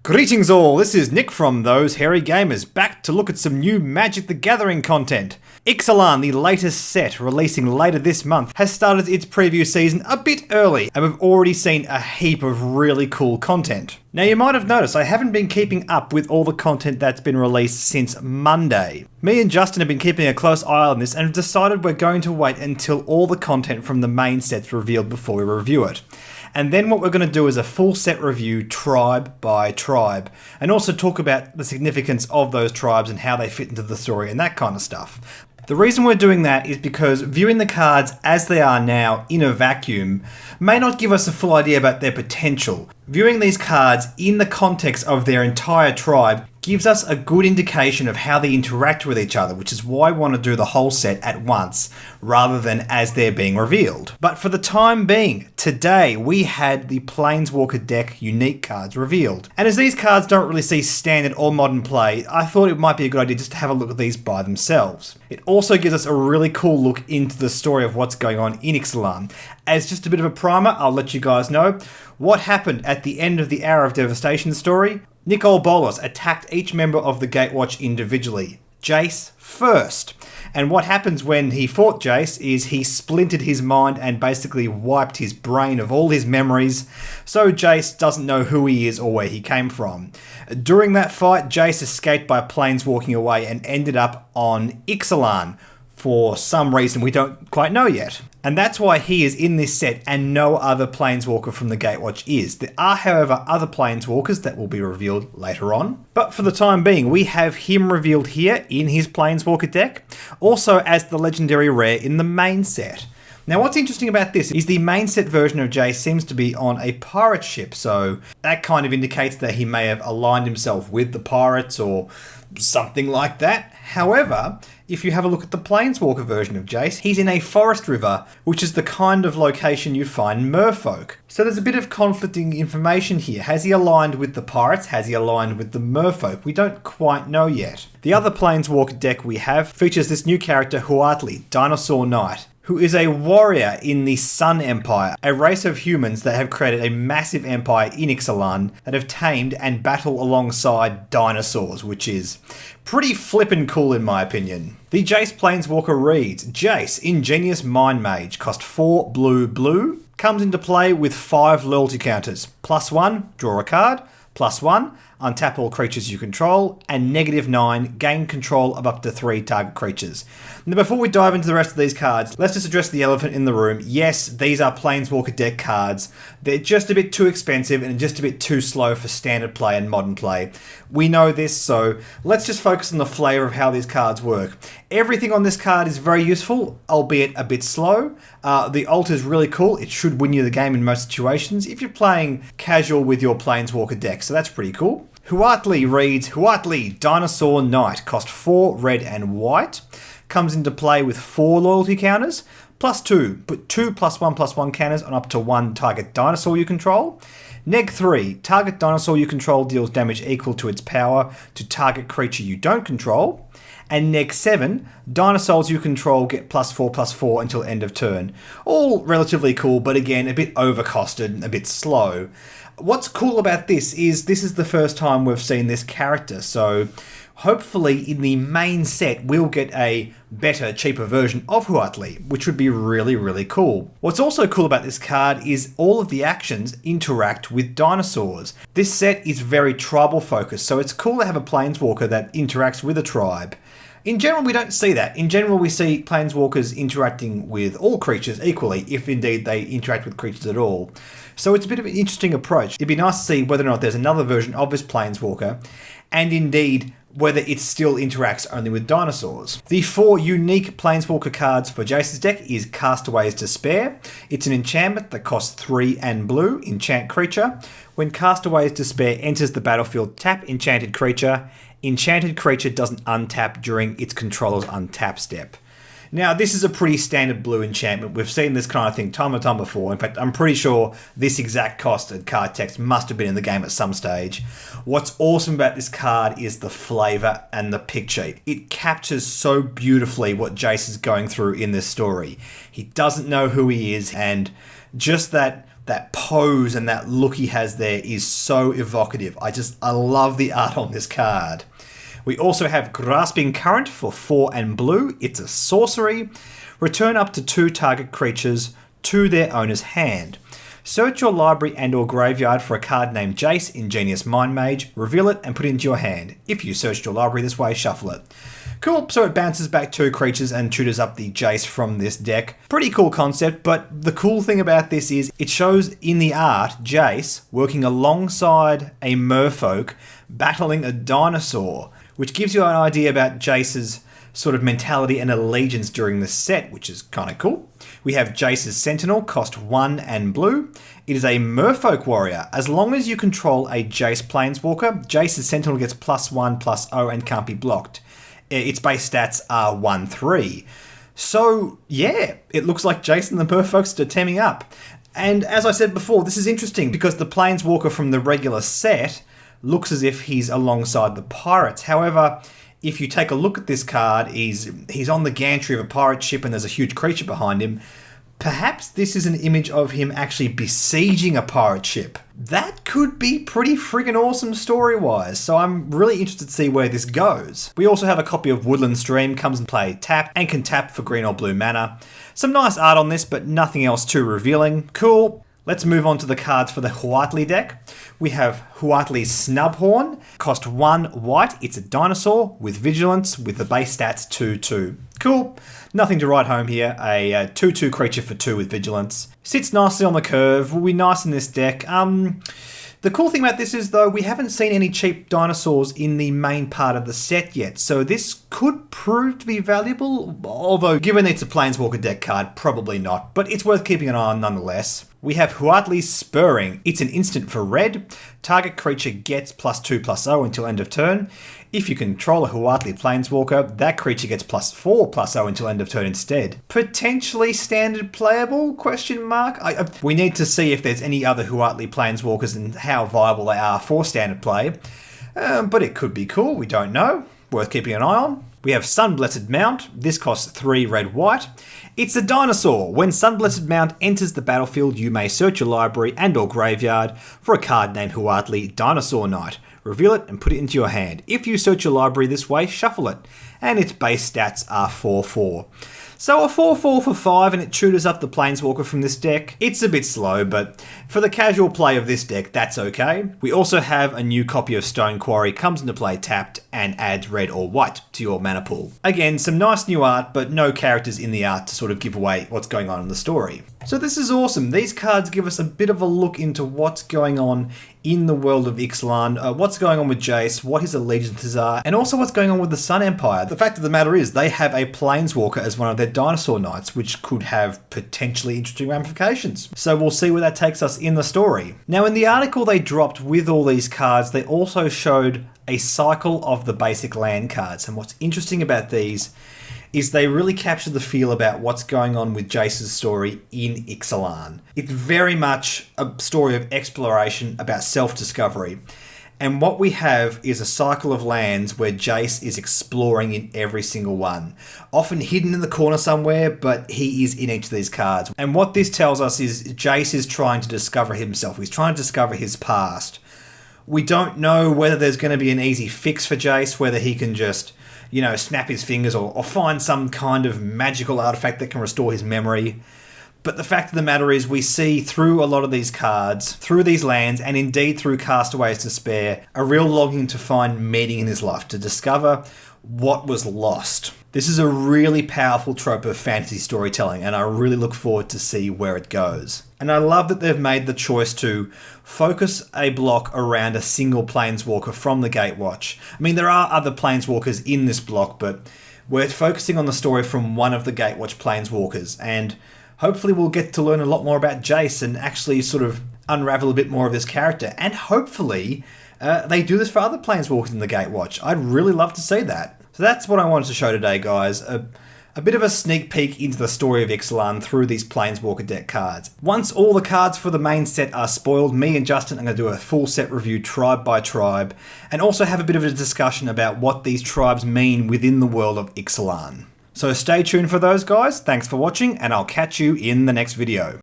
Greetings all, this is Nick from Those Hairy Gamers, back to look at some new Magic the Gathering content. Ixalan, the latest set, releasing later this month, has started its preview season a bit early, and we've already seen a heap of really cool content. Now you might have noticed I haven't been keeping up with all the content that's been released since Monday. Me and Justin have been keeping a close eye on this and have decided we're going to wait until all the content from the main set's revealed before we review it. And then what we're going to do is a full set review tribe by tribe, and also talk about the significance of those tribes and how they fit into the story and that kind of stuff. The reason we're doing that is because viewing the cards as they are now in a vacuum may not give us a full idea about their potential. Viewing these cards in the context of their entire tribe gives us a good indication of how they interact with each other, which is why I want to do the whole set at once, rather than as they're being revealed. But for the time being, today we had the Planeswalker deck unique cards revealed. And as these cards don't really see standard or modern play, I thought it might be a good idea just to have a look at these by themselves. It also gives us a really cool look into the story of what's going on in Ixalan. As just a bit of a primer, I'll let you guys know what happened at the end of the Hour of Devastation story. Nicol Bolas attacked each member of the Gatewatch individually. Jace first. And what happens when he fought Jace is he splintered his mind and basically wiped his brain of all his memories, so Jace doesn't know who he is or where he came from. During that fight, Jace escaped by planeswalking away and ended up on Ixalan, for some reason we don't quite know yet. And that's why he is in this set and no other Planeswalker from the Gatewatch is. There are, however, other Planeswalkers that will be revealed later on. But for the time being, we have him revealed here in his Planeswalker deck, also as the legendary rare in the main set. Now what's interesting about this is the main set version of Jace seems to be on a pirate ship, so that kind of indicates that he may have aligned himself with the pirates or something like that. However, if you have a look at the Planeswalker version of Jace, he's in a forest river, which is the kind of location you find merfolk. So there's a bit of conflicting information here. Has he aligned with the pirates? Has he aligned with the merfolk? We don't quite know yet. The other Planeswalker deck we have features this new character, Huatli, Dinosaur Knight, who is a warrior in the Sun Empire, a race of humans that have created a massive empire in Ixalan that have tamed and battle alongside dinosaurs, which is pretty flippin' cool in my opinion. The Jace Planeswalker reads, Jace, Ingenious Mind Mage, cost 4 blue, comes into play with 5 loyalty counters. +1, draw a card, +1, untap all creatures you control, and -9, gain control of up to 3 target creatures. Now before we dive into the rest of these cards, let's just address the elephant in the room. Yes, these are Planeswalker deck cards. They're just a bit too expensive and just a bit too slow for standard play and modern play. We know this, so let's just focus on the flavour of how these cards work. Everything on this card is very useful, albeit a bit slow. The ult is really cool. It should win you the game in most situations if you're playing casual with your Planeswalker deck, so that's pretty cool. Huatli reads, Huatli, Dinosaur Knight, cost 4 red and white, comes into play with 4 loyalty counters, +2, put 2 +1/+1 counters on up to 1 target dinosaur you control. -3, target dinosaur you control deals damage equal to its power to target creature you don't control. And -7, dinosaurs you control get +4/+4 until end of turn. All relatively cool, but again, a bit overcosted and a bit slow. What's cool about this is the first time we've seen this character, so hopefully in the main set we'll get a better, cheaper version of Huatli, which would be really, really cool. What's also cool about this card is all of the actions interact with dinosaurs. This set is very tribal focused, so it's cool to have a Planeswalker that interacts with a tribe. In general, we don't see that. In general, we see Planeswalkers interacting with all creatures equally, if indeed they interact with creatures at all. So it's a bit of an interesting approach. It'd be nice to see whether or not there's another version of this Planeswalker, and indeed whether it still interacts only with dinosaurs. The 4 unique Planeswalker cards for Jace's deck is Castaway's Despair. It's an enchantment that costs 3 and blue, enchant creature. When Castaway's Despair enters the battlefield, tap enchanted creature. Enchanted creature doesn't untap during its controller's untap step. Now, this is a pretty standard blue enchantment. We've seen this kind of thing time and time before. In fact, I'm pretty sure this exact cost and card text must have been in the game at some stage. What's awesome about this card is the flavour and the picture. It captures so beautifully what Jace is going through in this story. He doesn't know who he is, and just that that pose and that look he has there is so evocative. I love the art on this card. We also have Grasping Current for 4 and blue. It's a sorcery. Return up to 2 target creatures to their owner's hand. Search your library and or graveyard for a card named Jace, Ingenious Mind Mage, reveal it and put it into your hand. If you searched your library this way, shuffle it. Cool, so it bounces back 2 creatures and tutors up the Jace from this deck. Pretty cool concept, but the cool thing about this is it shows in the art Jace working alongside a merfolk battling a dinosaur, which gives you an idea about Jace's sort of mentality and allegiance during the set, which is kind of cool. We have Jace's Sentinel, cost 1 and blue. It is a Merfolk Warrior. As long as you control a Jace Planeswalker, Jace's Sentinel gets +1/+0 and can't be blocked. Its base stats are 1/3. So yeah, it looks like Jace and the Merfolks are teaming up. And as I said before, this is interesting because the Planeswalker from the regular set looks as if he's alongside the pirates. However, if you take a look at this card, he's on the gantry of a pirate ship and there's a huge creature behind him. Perhaps this is an image of him actually besieging a pirate ship. That could be pretty friggin' awesome story-wise, so I'm really interested to see where this goes. We also have a copy of Woodland Stream, comes in play tapped, and can tap for green or blue mana. Some nice art on this, but nothing else too revealing. Cool. Let's move on to the cards for the Huatli deck. We have Huatli's Snubhorn, cost 1 white. It's a dinosaur with vigilance with the base stats 2/2. Cool. Nothing to write home here. A 2/2 creature for 2 with vigilance. Sits nicely on the curve. Will be nice in this deck. The cool thing about this is, though, we haven't seen any cheap dinosaurs in the main part of the set yet, so this could prove to be valuable, although given it's a Planeswalker deck card, probably not, but it's worth keeping an eye on nonetheless. We have Huatli's Spurring. It's an instant for red. Target creature gets +2/+0 until end of turn. If you control a Huatli Planeswalker, that creature gets +4/+0 until end of turn instead. Potentially standard playable? We need to see if there's any other Huatli Planeswalkers and how viable they are for standard play. But it could be cool, we don't know. Worth keeping an eye on. We have Sunblessed Mount. This costs 3 red-white. It's a dinosaur. When Sunblessed Mount enters the battlefield, you may search your library and or graveyard for a card named Huatli Dinosaur Knight. Reveal it and put it into your hand. If you search your library this way, shuffle it. And its base stats are 4/4. So a 4/4 for 5 and it tutors up the Planeswalker from this deck. It's a bit slow, but for the casual play of this deck, that's okay. We also have a new copy of Stone Quarry, comes into play tapped and adds red or white to your mana pool. Again, some nice new art, but no characters in the art to sort of give away what's going on in the story. So this is awesome. These cards give us a bit of a look into what's going on in the world of Ixalan, what's going on with Jace, what his allegiances are, and also what's going on with the Sun Empire. The fact of the matter is they have a Planeswalker as one of their dinosaur knights, which could have potentially interesting ramifications. So we'll see where that takes us in the story. Now in the article they dropped with all these cards, they also showed a cycle of the basic land cards. And what's interesting about these is they really capture the feel about what's going on with Jace's story in Ixalan. It's very much a story of exploration about self-discovery. And what we have is a cycle of lands where Jace is exploring in every single one. Often hidden in the corner somewhere, but he is in each of these cards. And what this tells us is Jace is trying to discover himself. He's trying to discover his past. We don't know whether there's going to be an easy fix for Jace, whether he can just, snap his fingers or find some kind of magical artifact that can restore his memory. But the fact of the matter is we see through a lot of these cards, through these lands, and indeed through Castaway's Despair, a real longing to find meaning in his life, to discover what was lost. This is a really powerful trope of fantasy storytelling, and I really look forward to see where it goes. And I love that they've made the choice to focus a block around a single Planeswalker from the Gatewatch. I mean, there are other Planeswalkers in this block, but we're focusing on the story from one of the Gatewatch Planeswalkers, and hopefully we'll get to learn a lot more about Jace and actually sort of unravel a bit more of this character. And hopefully they do this for other Planeswalkers in the Gatewatch. I'd really love to see that. So that's what I wanted to show today, guys. A bit of a sneak peek into the story of Ixalan through these Planeswalker deck cards. Once all the cards for the main set are spoiled, me and Justin are going to do a full set review tribe by tribe, and also have a bit of a discussion about what these tribes mean within the world of Ixalan. So stay tuned for those, guys. Thanks for watching, and I'll catch you in the next video.